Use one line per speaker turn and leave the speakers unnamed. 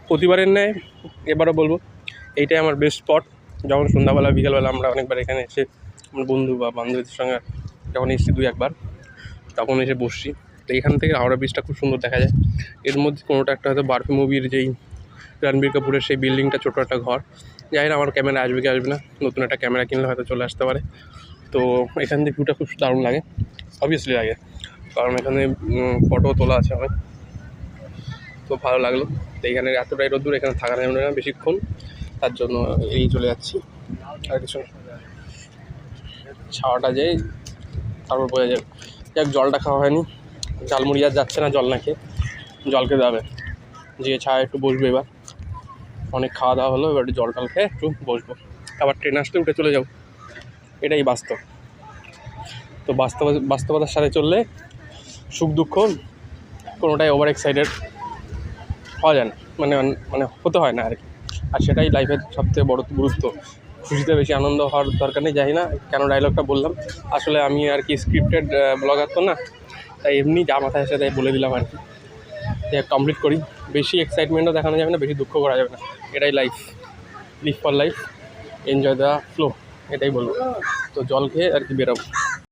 প্রতিবারের ন্যায় এবারও বলবো এইটাই আমার বেস্ট স্পট। যখন সন্ধ্যাবেলা বিকেলবেলা আমরা অনেকবার এখানে এসে আমার বন্ধু বা বান্ধবীদের সঙ্গে যখন এসেছি 2-1 বার, তখন এসে বসছি। তো এইখান থেকে হাওড়া ব্রিজটা খুব সুন্দর দেখা যায়। এর মধ্যে কোনোটা একটা হয়তো বারফি মুভির যেই রণবীর কাপুরের সেই বিল্ডিংটা, ছোটো একটা ঘর, জানি না আমার ক্যামেরা আসবে কি আসবে না, নতুন একটা ক্যামেরা কিনলে হয়তো চলে আসতে পারে। তো এখান থেকে ভিউটা খুব দারুণ লাগে, অবভিয়াসলি লাগে, কারণ এখানে ফটো তোলা আছে অনেক, তো ভালো লাগলো। তো এখানে এতটাই রোদ্দুর, এখানে থাকা যাবে না বেশিক্ষণ, তার জন্য এই চলে যাচ্ছি। আর কিছু ছাওয়াটা যেই তারপর বোঝা যাবে। যাক, জলটা খাওয়া হয়নি, ঝালমুড়ি আর যাচ্ছে না জল না খেয়ে, জল খেতে যাবে, যে ছায়া একটু বসবে। এবার অনেক খাওয়া দাওয়া হলো, এবার জল টল খেয়ে একটু বসবো, আবার ট্রেন আসলে উঠে চলে যাবো। এটাই বাস্তব। তো বাস্তবতার সাথে চললে সুখ দুঃখ কোনোটাই ওভার এক্সাইটেড হওয়া যায় না, মানে হতে হয় না আর কি। আর সেটাই লাইফের সবথেকে বড় গুরুত্ব। খুশিতে বেশি আনন্দ হওয়ার দরকার নেই। জানি না কেন ডায়লগটা বললাম, আসলে আমি আর কি স্ক্রিপ্টেড ব্লগার তো না, তাই এমনি যা মাথায় আসে তাই বলে দিলাম আর কি। কমপ্লিট করি, বেশি এক্সাইটমেন্টও দেখানো যাবে না, বেশি দুঃখ করা যাবে না। এটাই life, live for life, enjoy the flow, এটাই বলবো। তো জল খেয়ে আর কি বেরোবো।